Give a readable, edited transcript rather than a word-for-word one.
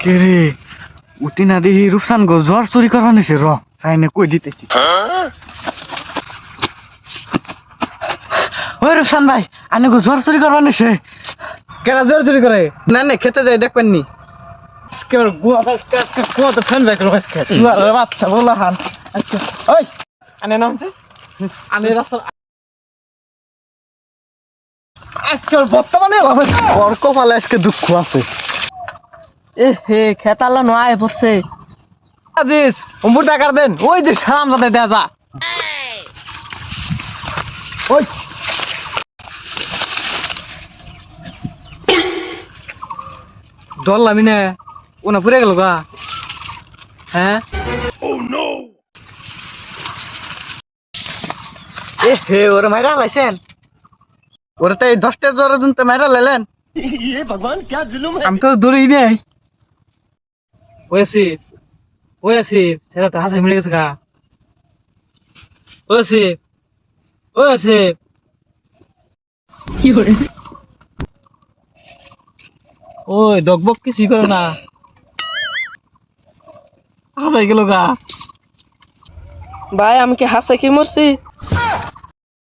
কে রে উতি না দেখি রূপসান গো জ্বর চুরি করবা নিছে র সাইনে কই দিতেছি ওই রূপসান ভাই আনে গো জ্বর চুরি করবা নিছে কেরা জোর চুরি করে না না খেতে যাই দেখবেন নি কেউ গুয়া তো ফ্যান ব্যাক রয়েছে খেতে বাচ্চা বলা হান আচ্ছা ওই আনে নামছে আনে রাস্তা আজকে বর্তমানে ওর কপালে আজকে দুঃখ আছে এ হে খেতালা নয় পড়ছে আজিস অম্বুর টাকার দেন ওই যে সারাম যাতে দেয়া যা ওই ধরলামই না ওনা পুরে গেল গা হ্যাঁ এ হে ওরে মাইরা লাইছেন ওরে তো এই 10টা জ্বরের দিন তো মাইরা লাইলেন আমি তো দৌড়ই নেই ওই আছি সেটা তো হাসাই মিলে গেছে গা ওই আছি কি করে ওই দকবক কিছুই করে না হাসাই গেল গা ভাই আমি কি হাসে কি মরছি